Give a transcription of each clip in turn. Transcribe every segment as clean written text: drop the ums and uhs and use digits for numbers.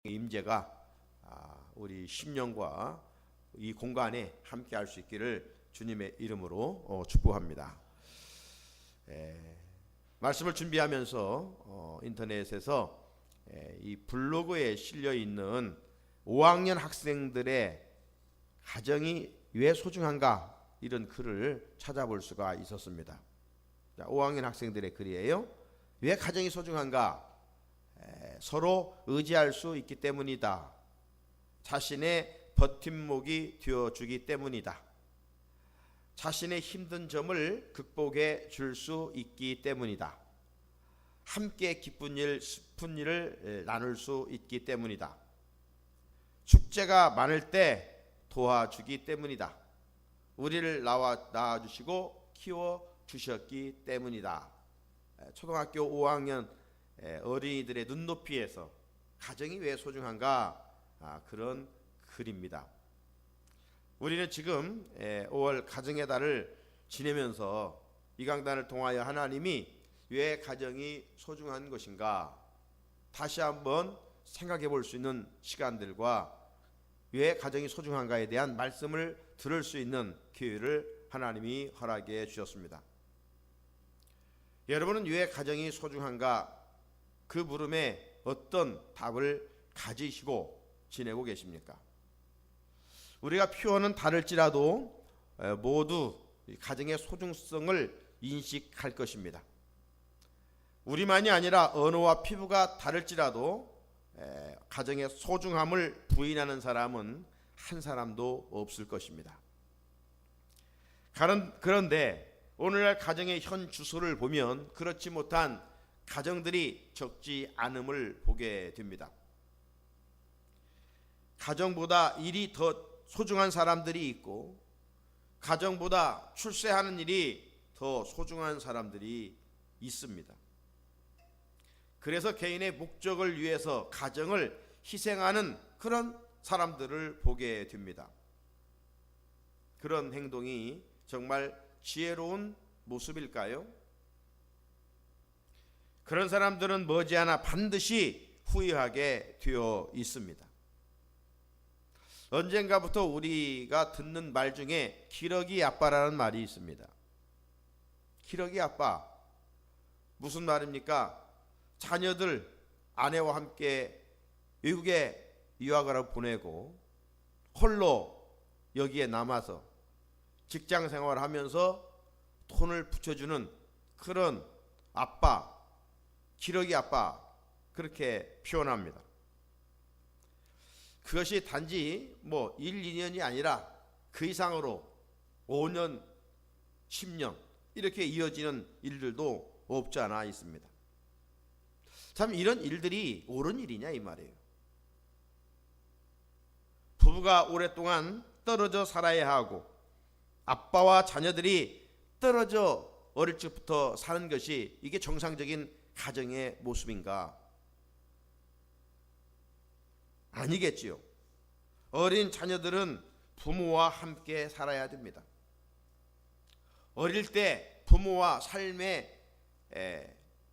임재가 우리 심령과 이 공간에 함께 할 수 있기를 주님의 이름으로 축복합니다. 말씀을 준비하면서 인터넷에서 이 블로그에 실려 있는 5학년 학생들의 가정이 왜 소중한가 이런 글을 찾아볼 수가 있었습니다. 5학년 학생들의 글이에요. 왜 가정이 소중한가? 서로 의지할 수 있기 때문이다. 자신의 버팀목이 되어주기 때문이다. 자신의 힘든 점을 극복해 줄 수 있기 때문이다. 함께 기쁜 일, 슬픈 일을 나눌 수 있기 때문이다. 축제가 많을 때 도와주기 때문이다. 우리를 낳아주시고 키워주셨기 때문이다. 초등학교 5학년 어린이들의 눈높이에서 가정이 왜 소중한가 그런 글입니다. 우리는 지금 5월 가정의 달을 지내면서 이 강단을 통하여 하나님이 왜 가정이 소중한 것인가 다시 한번 생각해 볼 수 있는 시간들과 왜 가정이 소중한가에 대한 말씀을 들을 수 있는 기회를 하나님이 허락해 주셨습니다. 여러분은 왜 가정이 소중한가 그 물음에 어떤 답을 가지시고 지내고 계십니까? 우리가 표현은 다를지라도 모두 가정의 소중성을 인식할 것입니다. 우리만이 아니라 언어와 피부가 다를지라도 가정의 소중함을 부인하는 사람은 한 사람도 없을 것입니다. 그런데 오늘날 가정의 현 주소를 보면 그렇지 못한 가정들이 적지 않음을 보게 됩니다. 가정보다 일이 더 소중한 사람들이 있고 가정보다 출세하는 일이 더 소중한 사람들이 있습니다. 그래서 개인의 목적을 위해서 가정을 희생하는 그런 사람들을 보게 됩니다. 그런 행동이 정말 지혜로운 모습일까요? 그런 사람들은 머지않아 반드시 후회하게 되어 있습니다. 언젠가부터 우리가 듣는 말 중에 기러기 아빠라는 말이 있습니다. 기러기 아빠 무슨 말입니까? 자녀들 아내와 함께 외국에 유학을 보내고 홀로 여기에 남아서 직장 생활을 하면서 돈을 붙여주는 그런 아빠, 기러기 아빠 그렇게 표현합니다. 그것이 단지 1, 2년이 아니라 그 이상으로 5년, 10년 이렇게 이어지는 일들도 없지 않아 있습니다. 참 이런 일들이 옳은 일이냐 이 말이에요. 부부가 오랫동안 떨어져 살아야 하고 아빠와 자녀들이 떨어져 어릴 적부터 사는 것이 이게 정상적인 가정의 모습인가? 아니겠지요. 어린 자녀들은 부모와 함께 살아야 됩니다. 어릴 때 부모와 삶에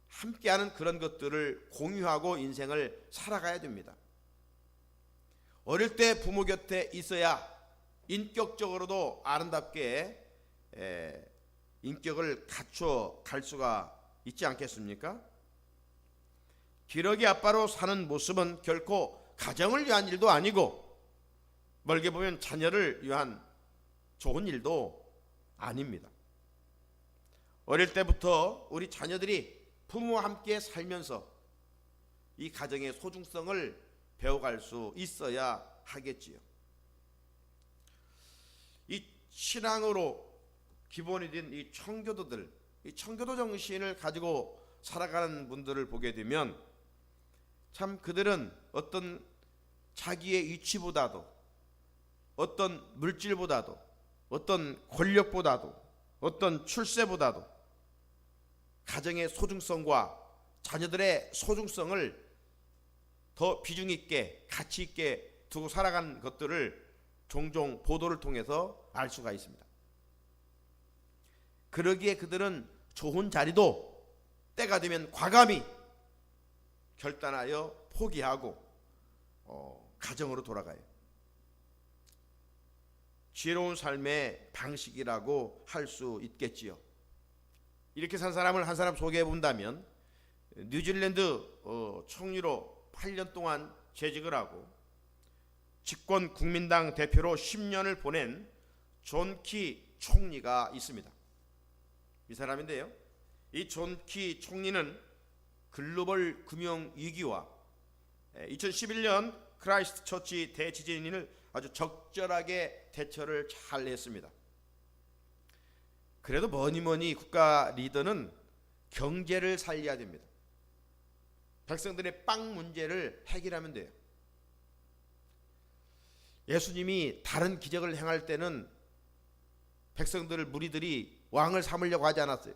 함께하는 그런 것들을 공유하고 인생을 살아가야 됩니다. 어릴 때 부모 곁에 있어야 인격적으로도 아름답게 인격을 갖춰 갈 수가 있지 않겠습니까? 기러기 아빠로 사는 모습은 결코 가정을 위한 일도 아니고 멀게 보면 자녀를 위한 좋은 일도 아닙니다. 어릴 때부터 우리 자녀들이 부모와 함께 살면서 이 가정의 소중성을 배워갈 수 있어야 하겠지요. 이 신앙으로 기본이 된 이 청교도들, 이 청교도 정신을 가지고 살아가는 분들을 보게 되면 참 그들은 어떤 자기의 위치보다도 어떤 물질보다도 어떤 권력보다도 어떤 출세보다도 가정의 소중성과 자녀들의 소중성을 더 비중 있게 가치 있게 두고 살아가는 것들을 종종 보도를 통해서 알 수가 있습니다. 그러기에 그들은 좋은 자리도 때가 되면 과감히 결단하여 포기하고 가정으로 돌아가요. 지혜로운 삶의 방식이라고 할 수 있겠지요. 이렇게 산 사람을 한 사람 소개해 본다면 뉴질랜드 총리로 8년 동안 재직을 하고 집권 국민당 대표로 10년을 보낸 존 키 총리가 있습니다. 이 사람인데요, 이 존 키 총리는 글로벌 금융 위기와 2011년 크라이스트 처치 대지진을 아주 적절하게 대처를 잘 했습니다. 그래도 뭐니뭐니 국가 리더는 경제를 살려야 됩니다. 백성들의 빵 문제를 해결하면 돼요. 예수님이 다른 기적을 행할 때는 백성들 무리들이 왕을 삼으려고 하지 않았어요.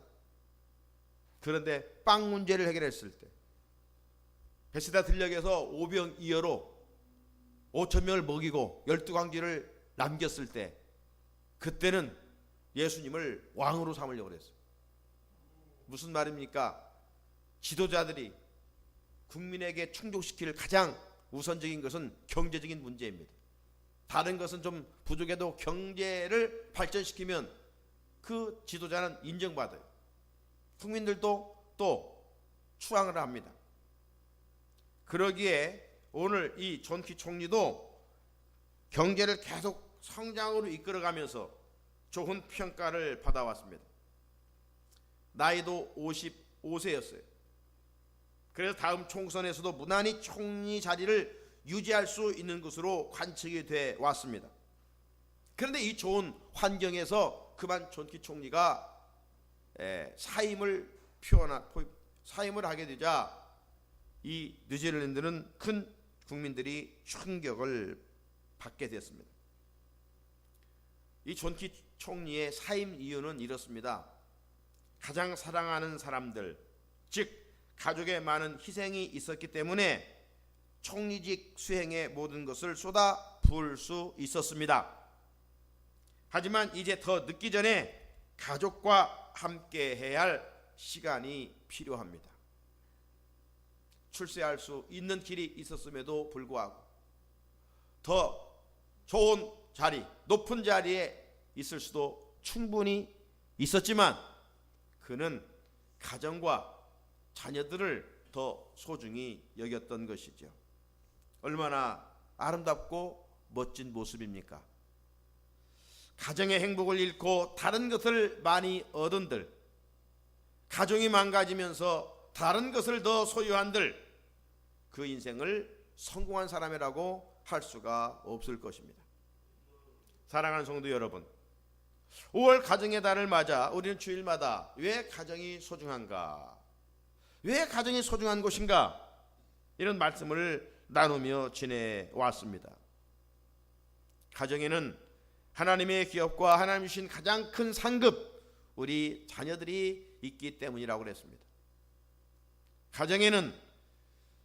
그런데 빵 문제를 해결했을 때 베세다 들녘에서 오병이어로 5,000명을 먹이고 12광지를 남겼을 때 그때는 예수님을 왕으로 삼으려고 그랬어요. 무슨 말입니까? 지도자들이 국민에게 충족시킬 가장 우선적인 것은 경제적인 문제입니다. 다른 것은 좀 부족해도 경제를 발전시키면 그 지도자는 인정받아요. 국민들도 또 추앙을 합니다. 그러기에 오늘 이 존 키 총리도 경제를 계속 성장으로 이끌어가면서 좋은 평가를 받아왔습니다. 나이도 55세였어요. 그래서 다음 총선에서도 무난히 총리 자리를 유지할 수 있는 것으로 관측이 돼 왔습니다. 그런데 이 좋은 환경에서 그만 존 키 총리가 사임을 하게 되자 이 뉴질랜드는 큰 국민들이 충격을 받게 됐습니다. 이 존 키 총리의 사임 이유는 이렇습니다. 가장 사랑하는 사람들, 즉 가족의 많은 희생이 있었기 때문에 총리직 수행의 모든 것을 쏟아 부을 수 있었습니다. 하지만 이제 더 늦기 전에 가족과 함께 해야 할 시간이 필요합니다. 출세할 수 있는 길이 있었음에도 불구하고 더 좋은 자리, 높은 자리에 있을 수도 충분히 있었지만 그는 가정과 자녀들을 더 소중히 여겼던 것이죠. 얼마나 아름답고 멋진 모습입니까? 가정의 행복을 잃고 다른 것을 많이 얻은들, 가정이 망가지면서 다른 것을 더 소유한들, 그 인생을 성공한 사람이라고 할 수가 없을 것입니다. 사랑하는 성도 여러분, 5월 가정의 달을 맞아 우리는 주일마다 왜 가정이 소중한가, 왜 가정이 소중한 것인가, 이런 말씀을 나누며 지내왔습니다. 가정에는 하나님의 기업과 하나님 주신 가장 큰 상급, 우리 자녀들이 있기 때문이라고 그랬습니다. 가정에는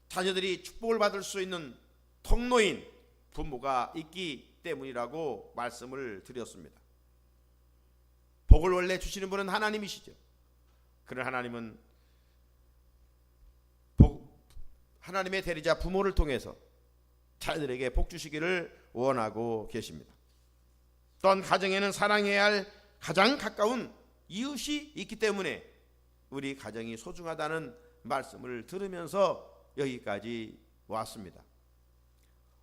자녀들이 축복을 받을 수 있는 통로인 부모가 있기 때문이라고 말씀을 드렸습니다. 복을 원래 주시는 분은 하나님이시죠. 그런 하나님은 하나님의 대리자 부모를 통해서 자녀들에게 복 주시기를 원하고 계십니다. 또한 가정에는 사랑해야 할 가장 가까운 이웃이 있기 때문에 우리 가정이 소중하다는 말씀을 들으면서 여기까지 왔습니다.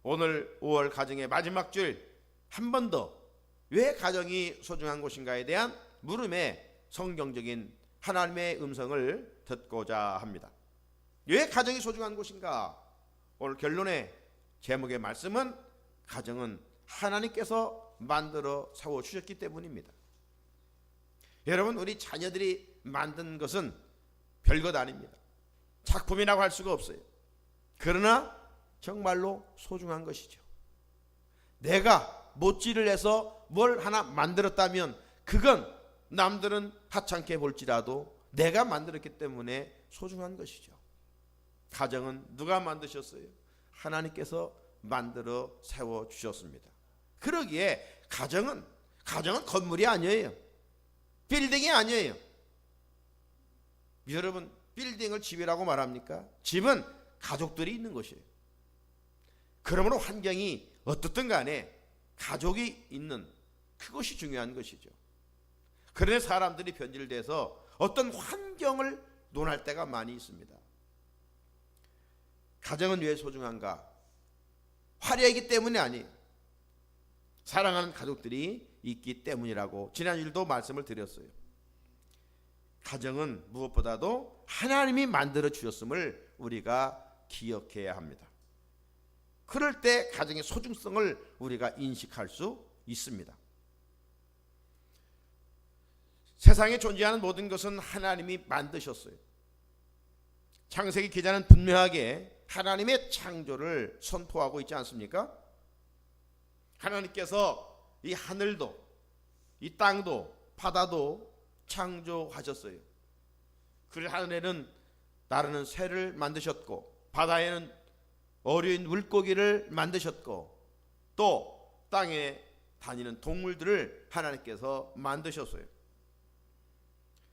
오늘 5월 가정의 마지막 주일, 한 번 더 왜 가정이 소중한 것인가에 대한 물음에 성경적인 하나님의 음성을 듣고자 합니다. 왜 가정이 소중한 것인가? 오늘 결론의 제목의 말씀은 가정은 하나님께서 만들어 세워주셨기 때문입니다. 여러분, 우리 자녀들이 만든 것은 별것 아닙니다. 작품이라고 할 수가 없어요. 그러나 정말로 소중한 것이죠. 내가 못질을 해서 뭘 하나 만들었다면 그건 남들은 하찮게 볼지라도 내가 만들었기 때문에 소중한 것이죠. 가정은 누가 만드셨어요? 하나님께서 만들어 세워주셨습니다. 그러기에 가정은 건물이 아니에요. 빌딩이 아니에요. 여러분, 빌딩을 집이라고 말합니까? 집은 가족들이 있는 것이에요. 그러므로 환경이 어떻든 간에 가족이 있는 그것이 중요한 것이죠. 그런데 사람들이 변질돼서 어떤 환경을 논할 때가 많이 있습니다. 가정은 왜 소중한가? 화려하기 때문이 아니에요. 사랑하는 가족들이 있기 때문이라고 지난주에도 말씀을 드렸어요. 가정은 무엇보다도 하나님이 만들어 주셨음을 우리가 기억해야 합니다. 그럴 때 가정의 소중성을 우리가 인식할 수 있습니다. 세상에 존재하는 모든 것은 하나님이 만드셨어요. 창세기 기자는 분명하게 하나님의 창조를 선포하고 있지 않습니까? 하나님께서 이 하늘도 이 땅도 바다도 창조하셨어요. 그 하늘에는 나르는 새를 만드셨고 바다에는 어린 물고기를 만드셨고 또 땅에 다니는 동물들을 하나님께서 만드셨어요.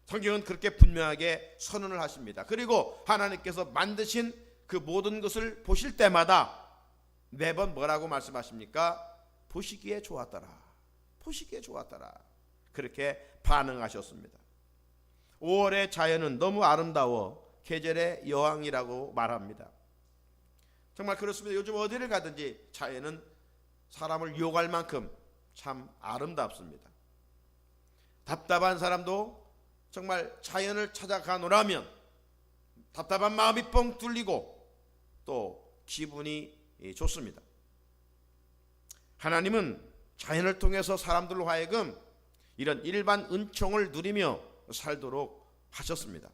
성경은 그렇게 분명하게 선언을 하십니다. 그리고 하나님께서 만드신 그 모든 것을 보실 때마다 매번 뭐라고 말씀하십니까? 보시기에 좋았더라. 보시기에 좋았더라. 그렇게 반응하셨습니다. 5월의 자연은 너무 아름다워 계절의 여왕이라고 말합니다. 정말 그렇습니다. 요즘 어디를 가든지 자연은 사람을 유혹할 만큼 참 아름답습니다. 답답한 사람도 정말 자연을 찾아가노라면 답답한 마음이 뻥 뚫리고 또 기분이 좋습니다. 하나님은 자연을 통해서 사람들로 하여금 이런 일반 은총을 누리며 살도록 하셨습니다.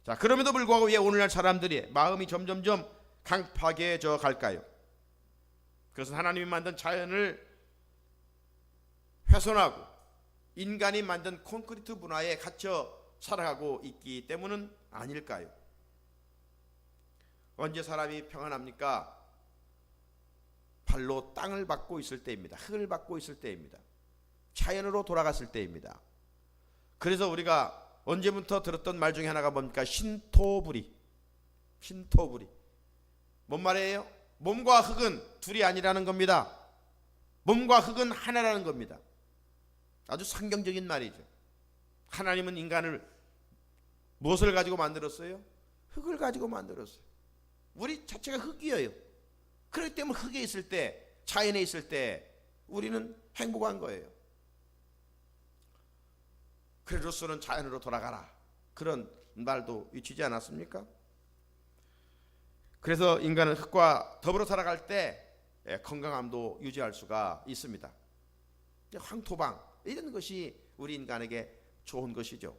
자, 그럼에도 불구하고 왜 오늘날 사람들이 마음이 점점점 강팍해져 갈까요? 그것은 하나님이 만든 자연을 훼손하고 인간이 만든 콘크리트 문화에 갇혀 살아가고 있기 때문은 아닐까요? 언제 사람이 평안합니까? 발로 땅을 밟고 있을 때입니다. 흙을 밟고 있을 때입니다. 자연으로 돌아갔을 때입니다. 그래서 우리가 언제부터 들었던 말 중에 하나가 뭡니까? 신토부리. 신토부리. 뭔 말이에요? 몸과 흙은 둘이 아니라는 겁니다. 몸과 흙은 하나라는 겁니다. 아주 성경적인 말이죠. 하나님은 인간을 무엇을 가지고 만들었어요? 흙을 가지고 만들었어요. 우리 자체가 흙이에요. 그렇기 때문에 흙에 있을 때, 자연에 있을 때 우리는 행복한 거예요. 그래서는 자연으로 돌아가라. 그런 말도 잊히지 않았습니까? 그래서 인간은 흙과 더불어 살아갈 때 건강함도 유지할 수가 있습니다. 황토방 이런 것이 우리 인간에게 좋은 것이죠.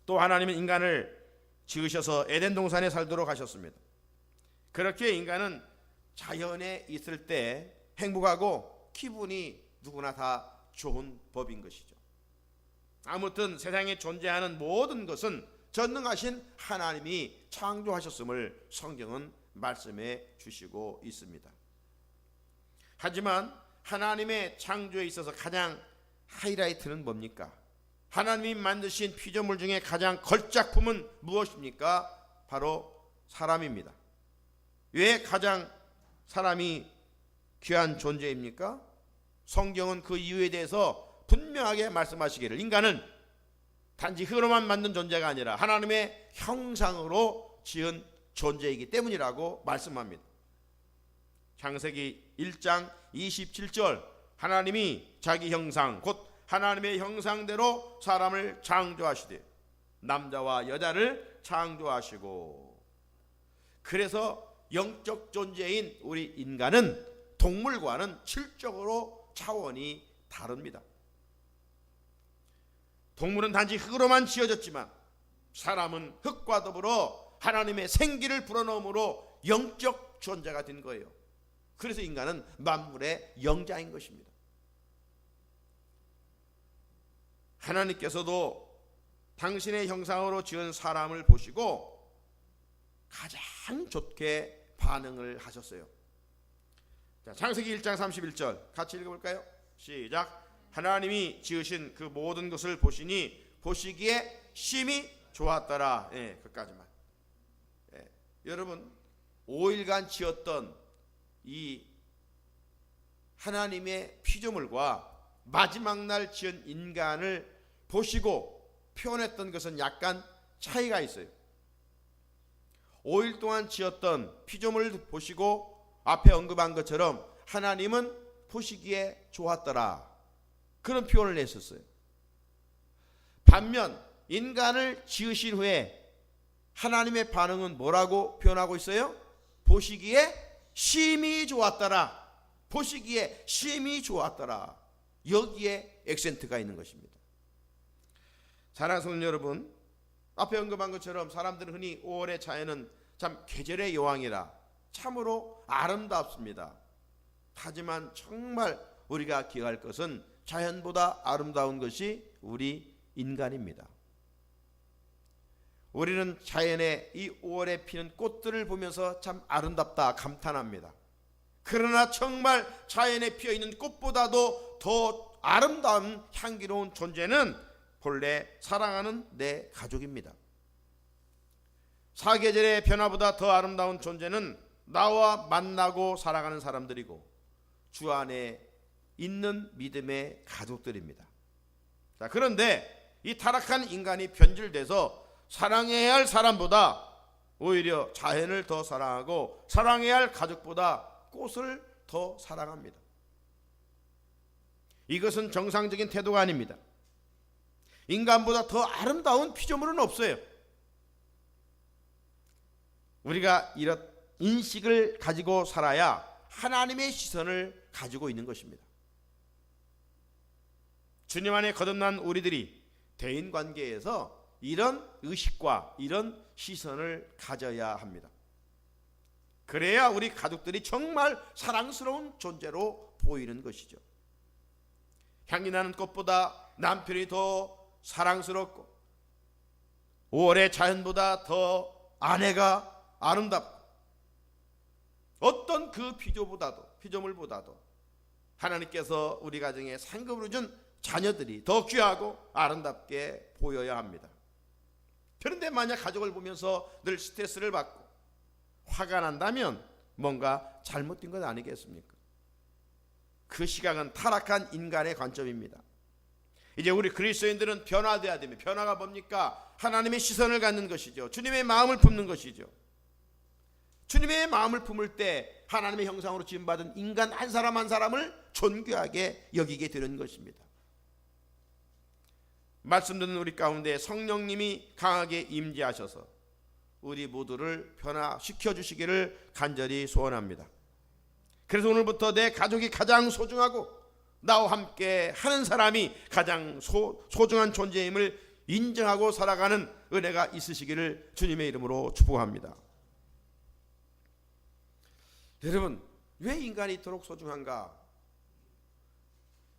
또 하나님은 인간을 지으셔서 에덴 동산에 살도록 하셨습니다. 그렇게 인간은 자연에 있을 때 행복하고 기분이 누구나 다 좋은 법인 것이죠. 아무튼 세상에 존재하는 모든 것은 전능하신 하나님이 창조하셨음을 성경은 말씀해 주시고 있습니다. 하지만 하나님의 창조에 있어서 가장 하이라이트는 뭡니까? 하나님이 만드신 피조물 중에 가장 걸작품은 무엇입니까? 바로 사람입니다. 왜 가장 사람이 귀한 존재입니까? 성경은 그 이유에 대해서 분명하게 말씀하시기를 인간은 단지 흙으로만 만든 존재가 아니라 하나님의 형상으로 지은 존재이기 때문이라고 말씀합니다. 창세기 1장 27절 하나님이 자기 형상 곧 하나님의 형상대로 사람을 창조하시되 남자와 여자를 창조하시고 그래서 영적 존재인 우리 인간은 동물과는 질적으로 차원이 다릅니다. 동물은 단지 흙으로만 지어졌지만 사람은 흙과 더불어 하나님의 생기를 불어넣음으로 영적 존재가 된 거예요. 그래서 인간은 만물의 영자인 것입니다. 하나님께서도 당신의 형상으로 지은 사람을 보시고 가장 좋게 반응을 하셨어요. 자, 창세기 1장 31절 같이 읽어볼까요? 시작. 하나님이 지으신 그 모든 것을 보시니 보시기에 심히 좋았더라. 끝까지만. 여러분 5일간 지었던 이 하나님의 피조물과 마지막 날 지은 인간을 보시고 표현했던 것은 약간 차이가 있어요. 5일 동안 지었던 피조물을 보시고 앞에 언급한 것처럼 하나님은 보시기에 좋았더라, 그런 표현을 했었어요. 반면 인간을 지으신 후에 하나님의 반응은 뭐라고 표현하고 있어요? 보시기에 심히 좋았더라. 보시기에 심히 좋았더라. 여기에 액센트가 있는 것입니다. 사랑하는 성도 여러분, 앞에 언급한 것처럼 사람들은 흔히 5월의 자연은 참 계절의 여왕이라 참으로 아름답습니다. 하지만 정말 우리가 기억할 것은 자연보다 아름다운 것이 우리 인간입니다. 우리는 자연의 이 5월에 피는 꽃들을 보면서 참 아름답다 감탄합니다. 그러나 정말 자연에 피어있는 꽃보다도 더 아름다운 향기로운 존재는 본래 사랑하는 내 가족입니다. 사계절의 변화보다 더 아름다운 존재는 나와 만나고 살아가는 사람들이고 주 안에 있는 믿음의 가족들입니다. 자, 그런데 이 타락한 인간이 변질돼서 사랑해야 할 사람보다 오히려 자연을 더 사랑하고 사랑해야 할 가족보다 꽃을 더 사랑합니다. 이것은 정상적인 태도가 아닙니다. 인간보다 더 아름다운 피조물은 없어요. 우리가 이런 인식을 가지고 살아야 하나님의 시선을 가지고 있는 것입니다. 주님 안에 거듭난 우리들이 대인관계에서 이런 의식과 이런 시선을 가져야 합니다. 그래야 우리 가족들이 정말 사랑스러운 존재로 보이는 것이죠. 향기 나는 꽃보다 남편이 더 사랑스럽고 5월의 자연보다 더 아내가 아름답고 어떤 그 피조물보다도 하나님께서 우리 가정에 상급으로 준 자녀들이 더 귀하고 아름답게 보여야 합니다. 그런데 만약 가족을 보면서 늘 스트레스를 받고 화가 난다면 뭔가 잘못된 것 아니겠습니까? 그 시각은 타락한 인간의 관점입니다. 이제 우리 그리스도인들은 변화돼야 됩니다. 변화가 뭡니까? 하나님의 시선을 갖는 것이죠. 주님의 마음을 품는 것이죠. 주님의 마음을 품을 때 하나님의 형상으로 지음받은 인간 한 사람 한 사람을 존귀하게 여기게 되는 것입니다. 말씀 듣는 우리 가운데 성령님이 강하게 임재하셔서 우리 모두를 변화시켜 주시기를 간절히 소원합니다. 그래서 오늘부터 내 가족이 가장 소중하고 나와 함께 하는 사람이 가장 소중한 존재임을 인정하고 살아가는 은혜가 있으시기를 주님의 이름으로 축복합니다. 여러분, 왜 인간이 이토록 소중한가?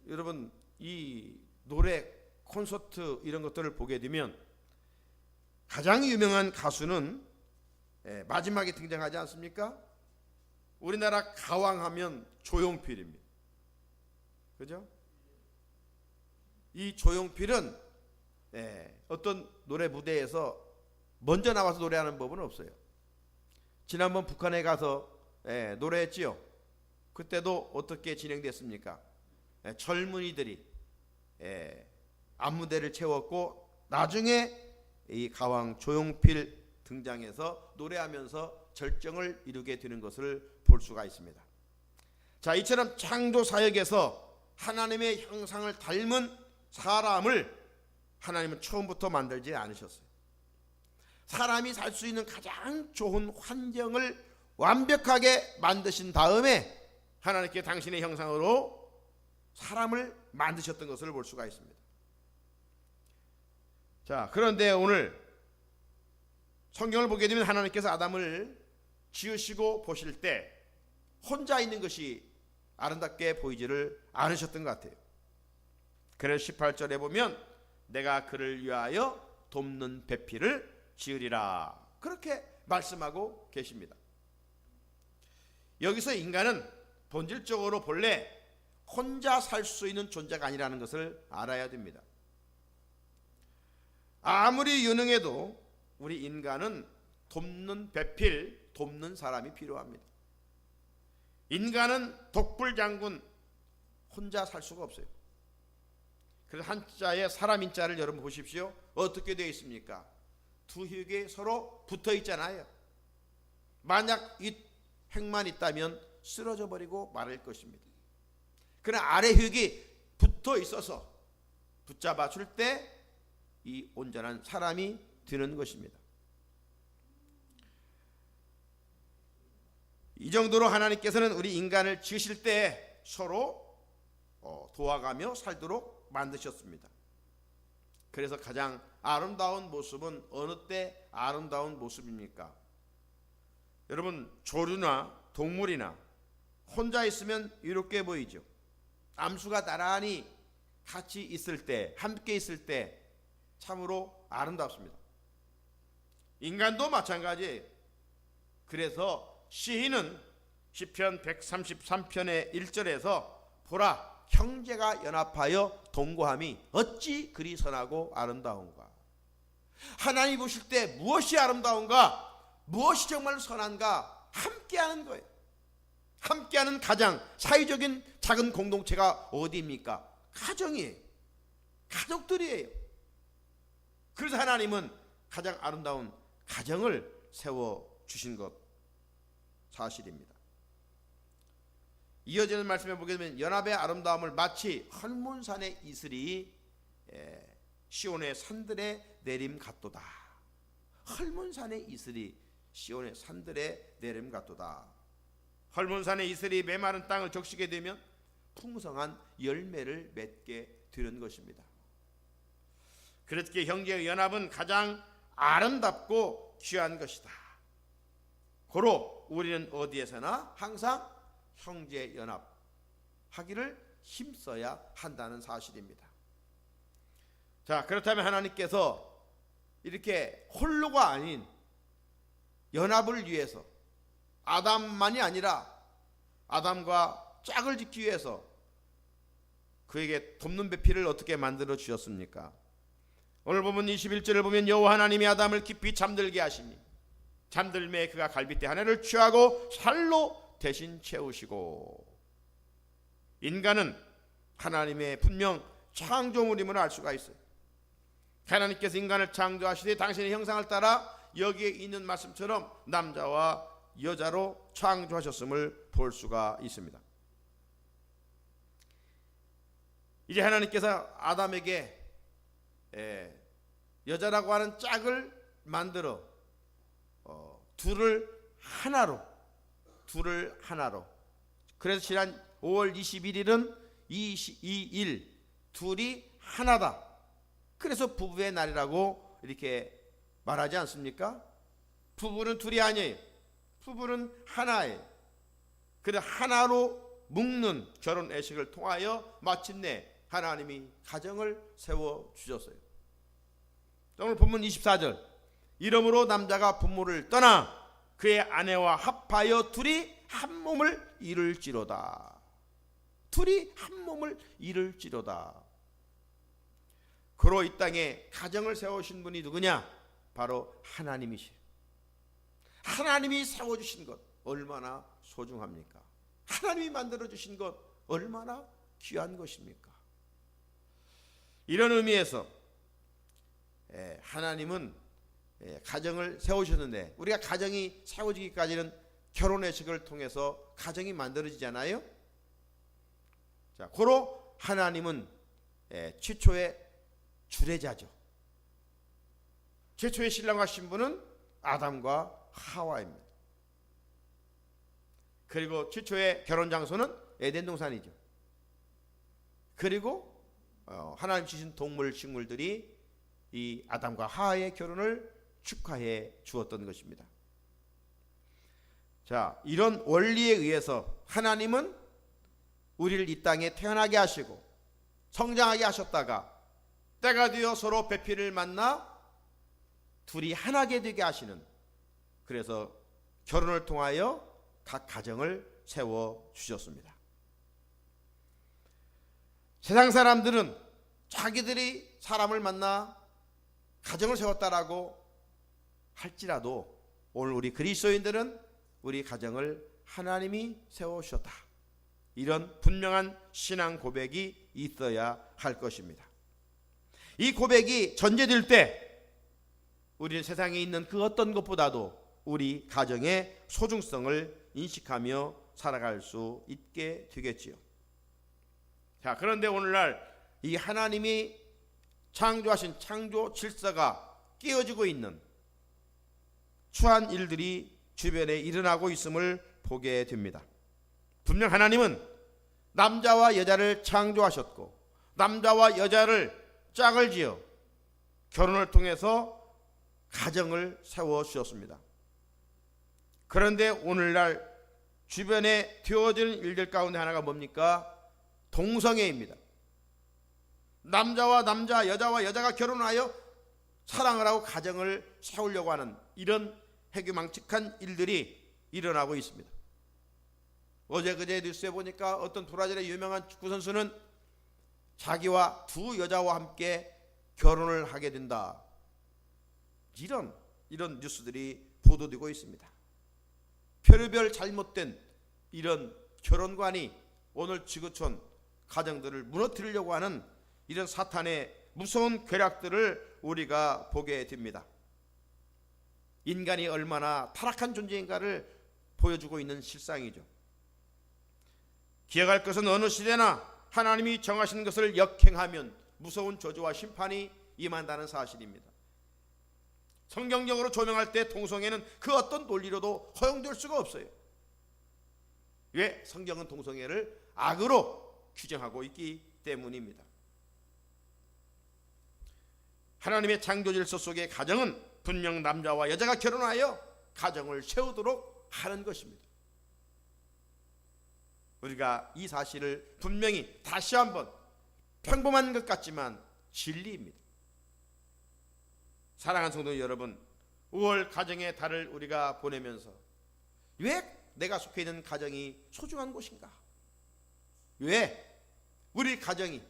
여러분, 이 노래 콘서트 이런 것들을 보게 되면 가장 유명한 가수는 마지막에 등장하지 않습니까? 우리나라 가왕하면 조용필입니다. 그죠? 이 조용필은 어떤 노래 무대에서 먼저 나와서 노래하는 법은 없어요. 지난번 북한에 가서 노래했지요. 그때도 어떻게 진행됐습니까? 젊은이들이 앞무대를 채웠고 나중에 이 가왕 조용필 등장해서 노래하면서 절정을 이루게 되는 것을 볼 수가 있습니다. 자, 이처럼 창조 사역에서 하나님의 형상을 닮은 사람을 하나님은 처음부터 만들지 않으셨어요. 사람이 살 수 있는 가장 좋은 환경을 완벽하게 만드신 다음에 하나님께 당신의 형상으로 사람을 만드셨던 것을 볼 수가 있습니다. 자, 그런데 오늘 성경을 보게 되면 하나님께서 아담을 지으시고 보실 때 혼자 있는 것이 아름답게 보이지를 않으셨던 것 같아요. 그래서 18절에 보면 내가 그를 위하여 돕는 배필을 지으리라, 그렇게 말씀하고 계십니다. 여기서 인간은 본질적으로 본래 혼자 살 수 있는 존재가 아니라는 것을 알아야 됩니다. 아무리 유능해도 우리 인간은 돕는 배필, 돕는 사람이 필요합니다. 인간은 독불장군, 혼자 살 수가 없어요. 그래서 한자의 사람인자를 여러분 보십시오. 어떻게 되어 있습니까? 두 획이 서로 붙어 있잖아요. 만약 이 획만 있다면 쓰러져 버리고 말할 것입니다. 그러나 아래 획이 붙어 있어서 붙잡아 줄 때 이 온전한 사람이 되는 것입니다. 이 정도로 하나님께서는 우리 인간을 지으실 때 서로 도와가며 살도록 만드셨습니다. 그래서 가장 아름다운 모습은 어느 때 아름다운 모습입니까? 여러분, 조류나 동물이나 혼자 있으면 이롭게 보이죠. 암수가 나란히 같이 있을 때, 함께 있을 때 참으로 아름답습니다. 인간도 마찬가지예요. 그래서 시인은 시편 133편의 1절에서 보라, 형제가 연합하여 동거함이 어찌 그리 선하고 아름다운가. 하나님 보실 때 무엇이 아름다운가, 무엇이 정말 선한가, 함께하는 거예요. 함께하는 가장 사회적인 작은 공동체가 어디입니까? 가정이에요. 가족들이에요. 그래서 하나님은 가장 아름다운 가정을 세워주신 것 사실입니다. 이어지는 말씀에 보게 되면 연합의 아름다움을 마치 헐몬산의 이슬이 시온의 산들에 내림 같도다. 헐몬산의 이슬이 시온의 산들에 내림 같도다. 헐몬산의 이슬이 메마른 땅을 적시게 되면 풍성한 열매를 맺게 되는 것입니다. 그렇게 형제의 연합은 가장 아름답고 귀한 것이다. 고로 우리는 어디에서나 항상 형제 연합 하기를 힘써야 한다는 사실입니다. 자, 그렇다면 하나님께서 이렇게 홀로가 아닌 연합을 위해서 아담만이 아니라 아담과 짝을 짓기 위해서 그에게 돕는 배필을 어떻게 만들어 주셨습니까? 오늘 보면 21절을 보면 여호와 하나님이 아담을 깊이 잠들게 하시니 잠들매 그가 갈빗대 하나를 취하고 살로 대신 채우시고. 인간은 하나님의 분명 창조물임을 알 수가 있어요. 하나님께서 인간을 창조하시되 당신의 형상을 따라 여기에 있는 말씀처럼 남자와 여자로 창조하셨음을 볼 수가 있습니다. 이제 하나님께서 아담에게 여자라고 하는 짝을 만들어 둘을 하나로 그래서 지난 5월 21일은 이 둘이 하나다. 그래서 부부의 날이라고 이렇게 말하지 않습니까? 부부는 둘이 아니에요. 부부는 하나예요. 그래서 하나로 묶는 결혼 의식을 통하여 마침내 하나님이 가정을 세워주셨어요. 오늘 본문 24절, 이러므로 남자가 부모를 떠나 그의 아내와 합하여 둘이 한 몸을 이룰지로다. 둘이 한 몸을 이룰지로다. 그로 이 땅에 가정을 세우신 분이 누구냐? 바로 하나님이시에요. 하나님이 세워주신 것 얼마나 소중합니까? 하나님이 만들어주신 것 얼마나 귀한 것입니까? 이런 의미에서 하나님은 가정을 세우셨는데 우리가 가정이 세워지기까지는 결혼의식을 통해서 가정이 만들어지잖아요. 자, 고로 하나님은 최초의 주례자죠. 최초의 신랑과 신부는 아담과 하와입니다. 그리고 최초의 결혼 장소는 에덴 동산이죠. 그리고 하나님 주신 동물 식물들이 이 아담과 하와의 결혼을 축하해 주었던 것입니다. 자, 이런 원리에 의해서 하나님은 우리를 이 땅에 태어나게 하시고 성장하게 하셨다가 때가 되어 서로 배필을 만나 둘이 하나게 되게 하시는, 그래서 결혼을 통하여 각 가정을 세워 주셨습니다. 세상 사람들은 자기들이 사람을 만나 가정을 세웠다라고 할지라도 오늘 우리 그리스도인들은 우리 가정을 하나님이 세우셨다. 이런 분명한 신앙 고백이 있어야 할 것입니다. 이 고백이 전제될 때 우리는 세상에 있는 그 어떤 것보다도 우리 가정의 소중성을 인식하며 살아갈 수 있게 되겠지요. 자, 그런데 오늘날 이 하나님이 창조하신 창조 질서가 깨어지고 있는 추한 일들이 주변에 일어나고 있음을 보게 됩니다. 분명 하나님은 남자와 여자를 창조하셨고 남자와 여자를 짝을 지어 결혼을 통해서 가정을 세워 주셨습니다. 그런데 오늘날 주변에 되어지는 일들 가운데 하나가 뭡니까? 동성애입니다. 남자와 남자, 여자와 여자가 결혼하여 사랑을 하고 가정을 세우려고 하는 이런 해괴망측한 일들이 일어나고 있습니다. 어제 그제 뉴스에 보니까 어떤 브라질의 유명한 축구 선수는 자기와 두 여자와 함께 결혼을 하게 된다. 이런 뉴스들이 보도되고 있습니다. 별의별 잘못된 이런 결혼관이 오늘 지구촌 가정들을 무너뜨리려고 하는 이런 사탄의 무서운 괴략들을 우리가 보게 됩니다. 인간이 얼마나 타락한 존재인가를 보여주고 있는 실상이죠. 기억할 것은 어느 시대나 하나님이 정하신 것을 역행하면 무서운 저주와 심판이 임한다는 사실입니다. 성경적으로 조명할 때 동성애는 그 어떤 논리로도 허용될 수가 없어요. 왜? 성경은 동성애를 악으로 규정하고 있기 때문입니다. 하나님의 창조 질서 속의 가정은 분명 남자와 여자가 결혼하여 가정을 세우도록 하는 것입니다. 우리가 이 사실을 분명히 다시 한번, 평범한 것 같지만 진리입니다. 사랑하는 성도 여러분, 5월 가정의 달을 우리가 보내면서 왜 내가 속해 있는 가정이 소중한 곳인가? 왜 우리 가정이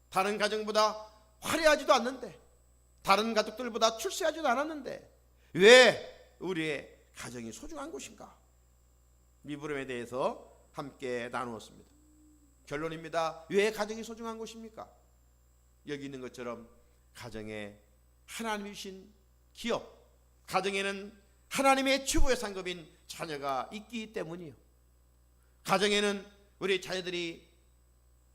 다른 가정보다 화려하지도 않는데, 다른 가족들보다 출세하지도 않았는데 왜 우리의 가정이 소중한 곳인가? 이 물음에 대해서 함께 나누었습니다. 결론입니다. 왜 가정이 소중한 곳입니까? 여기 있는 것처럼 가정에 하나님이 주신 기업, 가정에는 하나님의 주부의 상급인 자녀가 있기 때문이요. 가정에는 우리 자녀들이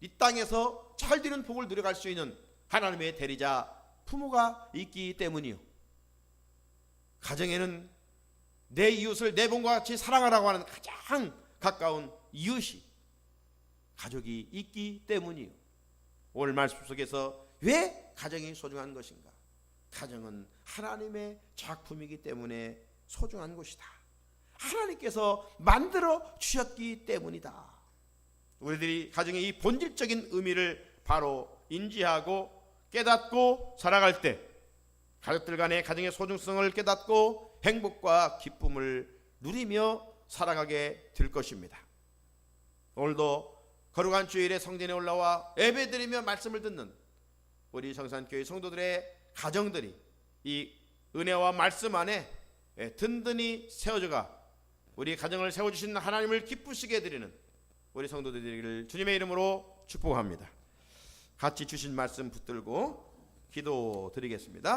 이 땅에서 찰지는 복을 누려갈 수 있는 하나님의 대리자 부모가 있기 때문이요. 가정에는 내 이웃을 내 몸과 같이 사랑하라고 하는 가장 가까운 이웃이, 가족이 있기 때문이요. 오늘 말씀 속에서 왜 가정이 소중한 것인가? 가정은 하나님의 작품이기 때문에 소중한 것이다. 하나님께서 만들어 주셨기 때문이다. 우리들이 가정의 이 본질적인 의미를 바로 인지하고 깨닫고 살아갈 때 가족들 간의 가정의 소중성을 깨닫고 행복과 기쁨을 누리며 살아가게 될 것입니다. 오늘도 거룩한 주일에 성전에 올라와 예배드리며 말씀을 듣는 우리 성산교회 성도들의 가정들이 이 은혜와 말씀 안에 든든히 세워져가 우리 가정을 세워주신 하나님을 기쁘시게 드리는 우리 성도들이 되기를 주님의 이름으로 축복합니다. 같이 주신 말씀 붙들고 기도 드리겠습니다.